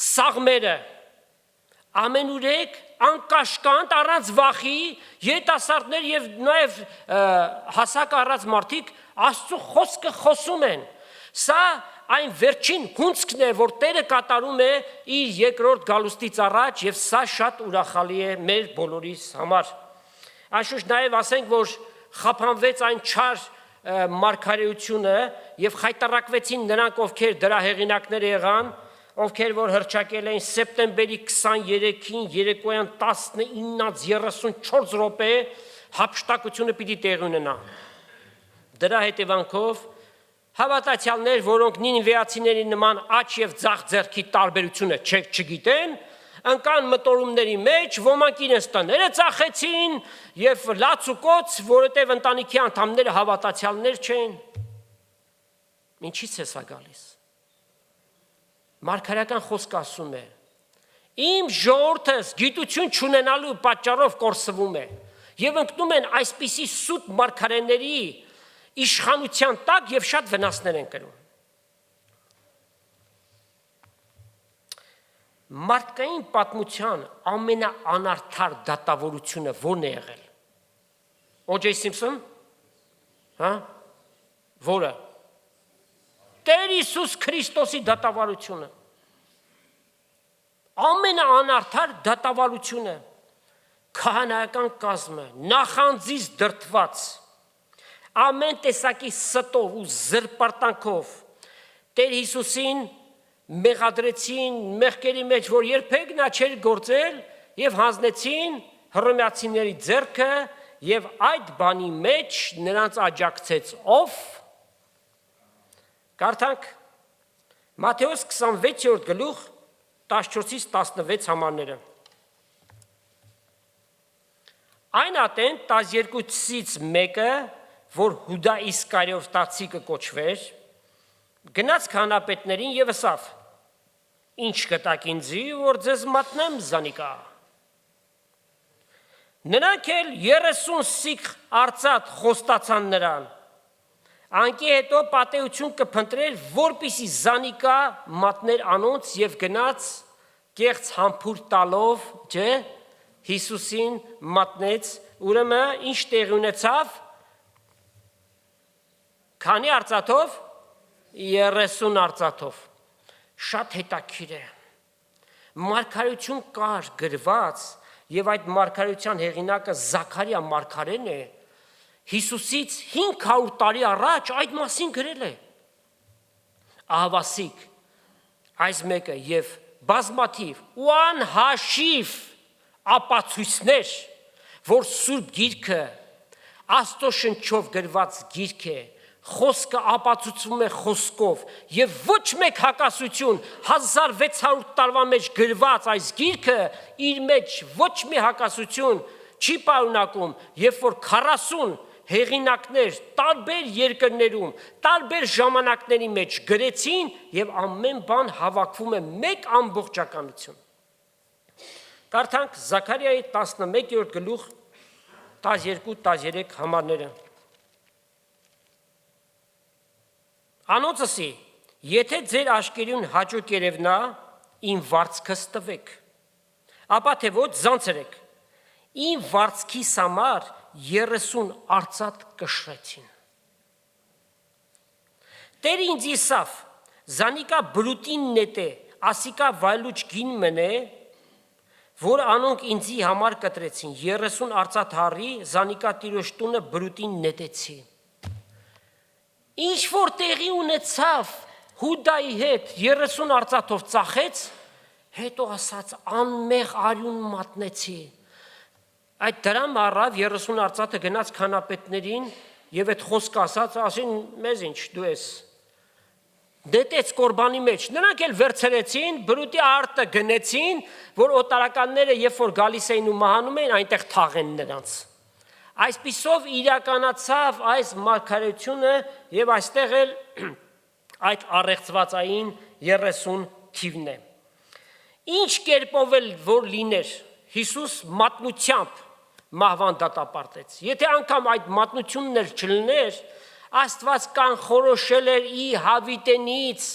սաղմերը ամենուրեք անկաշկանդ առանց վախի երիտասարդներ եւ նաեւ հասակ առած մարդիկ Աստծո խոսքը խոսում են սա այն վերջին հունցքն է որ Տերը կատարում է իր երկրորդ գալուստից առաջ եւ սա շատ ուրախալի է մեր բոլորիս համար Անշուշտ նաեւ ասենք որ խափանվեց այն չար մարգարեությունը եւ խայտարակվեցին նրանք ովքեր դրա հեղինակներ եղան ովքեր որ հրճակել էին սեպտեմբերի 23-ին երեկոյան 19:34 րոպե հափշտակությունը պիտի տեղի ունենա դրա հետևանքով հավատացյալներ, որոնք նինվեացիների նման աջ եւ ձախ ձեռքի տարբերությունը չգիտեն, ընկան մտորումների մեջ, ոմանք իրենց տները ծախեցին եւ լացուկոց, որովհետեւ ընտանիքի անդամները հավատացյալներ չեն։ Ինչի՞ց է սա գալիս։ Մարգարեական խոսքը ասում է. Իմ ժողովուրդս գիտություն չունենալու պատճառով կորսվում է եւ ընկնում են այսպիսի սուտ մարգարեների իշխանության տակ եւ շատ վնասներ են կրում։ Մարդկային պատմության ամենաանարդար դատավորությունը ո՞րն է եղել։ O.J. Simpson, հա? Որը։ Տեր Հիսուս Քրիստոսի դատավորությունը։ Ամենաանարդար դատավորությունը քահանայական կազմը նախանձից դրդված ամեն տեսակի ստով ու զրպարտանքով Տեր Հիսուսին մեղադրեցին մեղքերի մեջ, որ երբեք նա չէր գործել եւ հանձնեցին հռոմեացիների ձեռքը եւ այդ բանի մեջ նրանց աջակցեց ով Կարդանք Մատթեոս 26-րդ գլուխ 14-ից 16 համարները Այն ատեն 12-ից մեկը որ Հուդա Իսկարիովտացի կոչվեր, գնաց քահանապետներին եւ ասավ. Ինչ կտակ ինձի, որ ձեզ մատնեմ զանիկա։ Նրանք էլ 30 սիք արծաթ խոստացան նրան։ Անկի հետո պատեություն կփնտրեր, որպիսի զանիկա մատներ անոնց եւ գնաց կեղծ համբուր տալով, չէ, Հիսուսին մատնեց Ուրեմն ինչ տեղի ունեցավ։ Քանի արծաթով 30 արծաթով։ Շատ հետաքրքիր է։ Մարգարեություն կար գրված եւ այդ մարգարեության հեղինակը Զաքարիա մարգարեն է։ Հիսուսից 500 տարի առաջ այդ մասին գրել է։ Ահավասիկ այս մեկը եւ բազմաթիվ ու անհաշիվ ապացույցներ, որ Սուրբ Գիրքը Աստծո գրված գիրք է, խոսքը ապացուցվում է խոսքով եւ ոչ մեկ հակասություն 1600 տարվա մեջ գրված այս գիրքը իր մեջ ոչ մի հակասություն չի պարունակում, երբ որ 40 հեղինակներ տարբեր երկրներում, տարբեր ժամանակների մեջ գրեցին եւ ամեն բան հավաքվում է մեկ ամբողջականություն։ Կարդանք Զաքարիայի 11-րդ գլուխ 12-13 համարները։ Անոնցսի, եթե ձեր աշկերուն հաճույք երևնա, իմ վարձքս տվեք, ապա թե ոչ զանցրեք, իմ վարձքիս համար 30 արծաթ կշռեցին։ Տեր ինձ իսավ, զանիկա բրուտին նետե, ասիկա վայլուչ գին մնե, որ անոնք ինձի համար կտրեցին, 30 արծաթ հարի, զանիկա տիրոջ տունը բրուտին նետեցի։ Ինչ որ տեղի ունեցավ Հուդայի հետ 30 արծաթով ծախեց, հետո ասաց անմեղ արյուն մատնեցի։ Այդ դրամ առավ 30 արծաթը գնաց քանապետներին եւ այդ խոսքը ասաց, ասին մեզ ինչ դու ես։ Դետեց կորբանի մեջ, նրանք էլ վերցրեցին, բրուտի արտը գնեցին, որ օտարականները երբ որ գալիս էին ու մահանում էին, այնտեղ թաղեն նրանց։ Այսպիսով իրականացավ այս մարգարեությունը եւ այստեղ էլ այդ առեղծվածային 30 թիվն է։ Ինչ կերպով էլ որ լիներ, Հիսուս մատնությամբ մահվան դատապարտեց։ Եթե անգամ այդ մատնությունն էլ չլիներ, Աստված կանխորոշել էր ի հավիտենից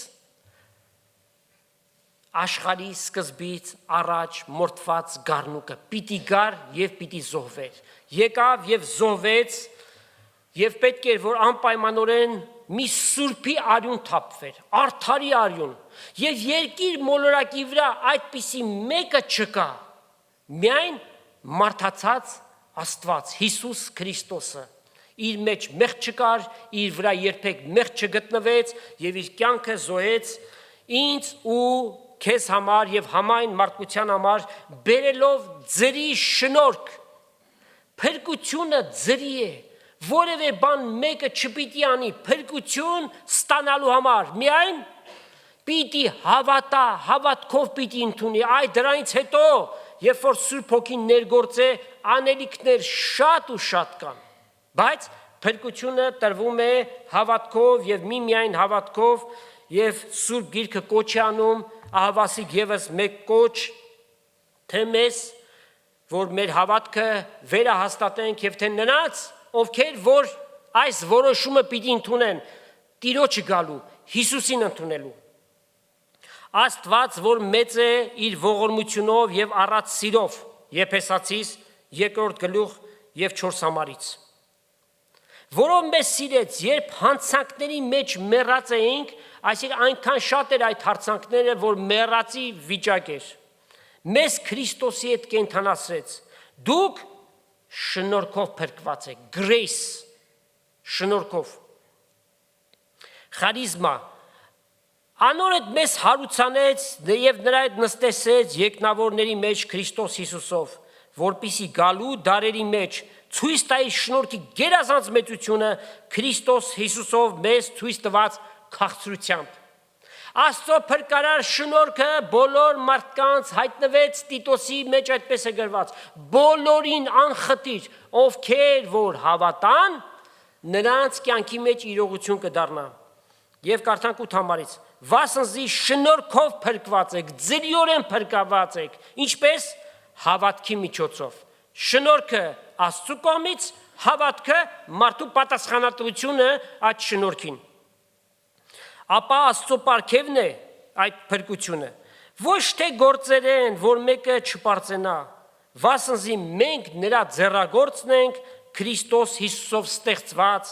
աշխարհի սկզբից առաջ մորթված գառնուկը պիտի գար եւ պիտի զոհվեր։ Եկավ եւ զոհվեց եւ պետք էր որ անպայմանորեն մի սուրբի արյուն թափվեր, արդարի արյուն եւ երկիր մոլորակի վրա այդպիսի մեկը չկա։ Միայն մարդացած Աստված Հիսուս Քրիստոսը իր մեջ մեղք չկար, իր վրա երբեք մեղք չգտնվեց եւ իր կյանքը զոհեց ինձ ու քեզ համար եւ համայն մարդկության համար բերելով ձրի շնորհք։ Փրկությունը ձրի է, որևէ բան մեկը չպիտի անի փրկություն ստանալու համար, միայն պիտի հավատա, հավատքով պիտի ընդունի, այ դրանից հետո, երբ որ Սուրբ Հոգին ներգործե, անելիքներ շատ ու շատ կան, բայց փրկությունը տրվում է հավատքով եւ միմիայն հավատքով եւ Սուրբ Գիրքը կոչ է անում, ահավասիկ եւս մեկ կոչ, թե մեզ, որ մեր հավատքը վերահաստատենք եւ թե նրանց, ովքեր որ այս որոշումը պիտի ընդունեն, Տիրոջը գալու, Հիսուսին ընդունելու։ Աստված, որ մեծ է իր ողորմությունով եւ առած սիրով, Եփեսացիս 2-րդ գլուխ եւ 4 համարից։ Որով մեզ սիրեց, երբ հանցանքների մեջ մեռած էինք, այսինքն այնքան շատ էր այդ հարցանքները, որ մեռածի վիճակ էր։ Մեզ Քրիստոսի հետ կենդանացրեց։ Դուք շնորհքով փրկված եք, grace, շնորհքով։ Խարիզմա Անոր հետ մեզ հարուցանեց եւ նրա հետ նստեցեց երկնավորների մեջ Քրիստոս Հիսուսով, որպիսի գալու դարերի մեջ ցույց տայի շնորհքի գերազանց մեծությունը Քրիստոս Հիսուսով մեզ ցույց տված քաղցրությամբ։ Աստծո փրկարար շնորհքը բոլոր մարդկանց հայտնվեց Տիտոսի մեջ այդպես է գրված, բոլորին անխտիր, ովքեր որ հավատան, նրանց կյանքի մեջ իրողություն կդառնա։ Եվ կարդանք 8 համարից. Վասնզի շնորհքով փրկված եք, ձրիորեն փրկված եք, ինչպես հավատքի միջոցով։ Շնորհքը Աստծո կողմից, հավատքը մարդու պատասխանատվությունը այդ շնորհքին։ Ապա Աստծո պարգևն է այդ փրկությունը, ոչ թե գործերեն, որ մեկը չպարծենա, վասնզի մենք նրա ձեռագործն ենք Քրիստոս Հիսուսով ստեղծված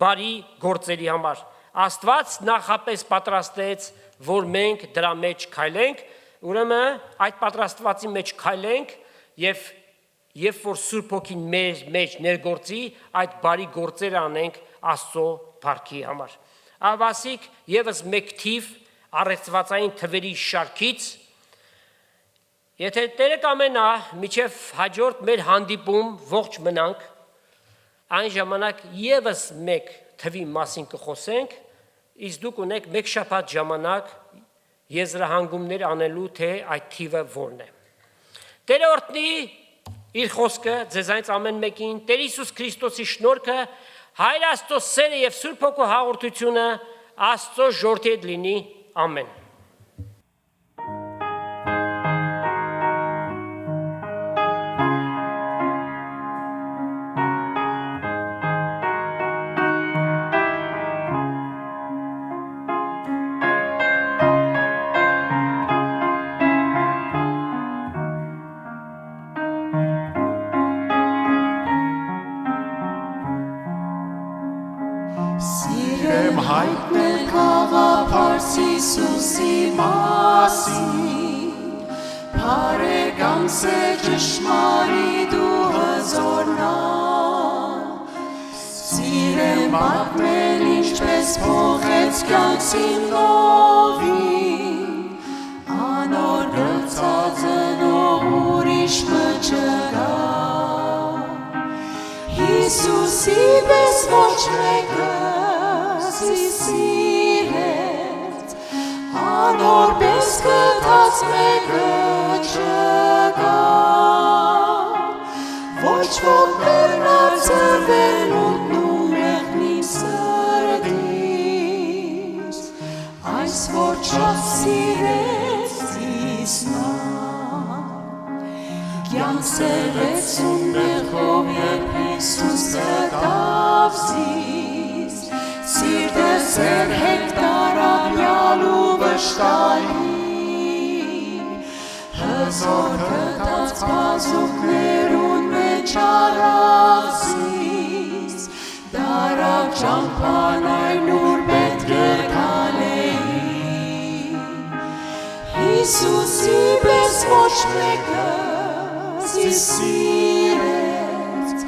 բարի գործերի համար։ Աստված նախապես պատրաստեց, որ մենք դրա մեջ քայլենք, ուրեմն այդ պատրաստվածի մեջ քայլենք եւ երբ որ Սուրբ Հոգին մեր մեջ ներգործի, այդ բարի գործերը անենք Աստծո փառքի համար։ Ավասիկ եւս մեկ թիվ առեցվածային թվերի շարքից, եթե Տերը կամենա, միջև հաջորդ մեր հանդիպում ողջ մնանք, այն ժամանակ եւս մեկ թվի մասին կխոսենք, իսկ դուք ունեք մեկ շաբաթ ժամանակ եզրահանգումներ անելու, թե այդ թիվը որն է։ Տերը օրհնի իր խոսքը ձեզանից ամեն մեկին, Տեր Հիսուս Քրիստոսի շնորհքը, Հայր Աստծո սերը եւ Սուրբ Հոգու հաղորդությունը Աստծո ժողովրդի հետ լինի, ամեն։ Սիրեմ հայտնել գաղափարս Հիսուսի մասին, բարեկամ սեր ճշմարիտ ու հզորնա, սիրեմ պատմել ինչպես փոխեց կյանքին նովին, անոր գծածն ով ուրիշ մը չկա, Հիսուսի պես ոչ մեկը սիրեց, անոր պես գտած մեկը չկա, ոչ ոք կրնար ծրվել ուտնում մեղնի սրտից, այս որ շատ սիրեց Իսնա, կյանցելեցուն մեղով երբ Հիսուս գտավ զիս, Սիրտս էր հեկտարաբյալ ու վշտալի, հզոր գտած բազուկներուն մեջ առավ զիս, դարավ ճամփան այն ուր պետք է քալեի, Հիսուսի պես ոչ մեկը սիրեց,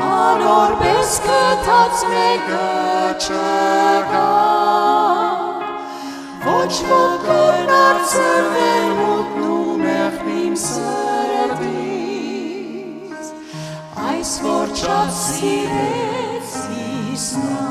անոր պես գտած մեկը չկա, ոչ ոք կրնար ծրվել մուտնում մեղնիմ սրտից, այս որ շատ սիրեց Իսնա։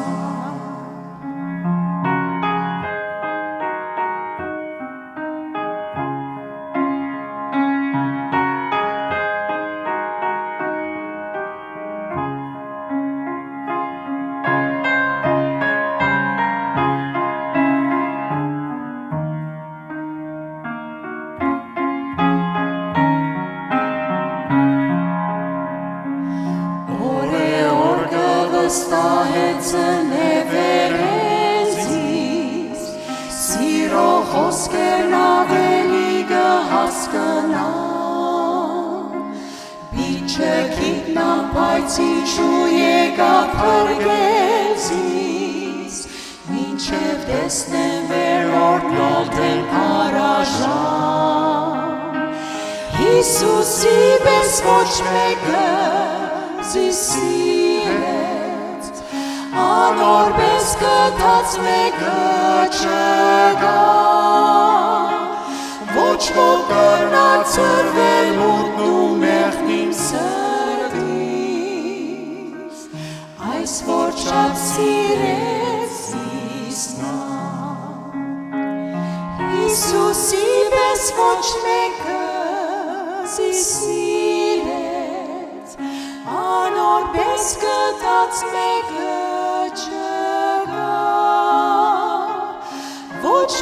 Ստահեցն է վերեզիս, սիրո խոսքերն ավելի կհասկնա, բիչը գիտնամ պայծիչու եկավ փրկեցիս, մինչև տեսնեմ վերորդ նոլթել փարաժան, Հիսուսի պես ոչ մեկը սիրեց, անոր պես գտած մեկը չկա, ոչ ոք կրնար ծրվել մուտնում մեղնիմ սրտից, այս որ շատ սիրեց Իսնա, Հիսուսի պես ոչ մեկը սիրեց, անոր պես գտած մեկը չկա, ոչ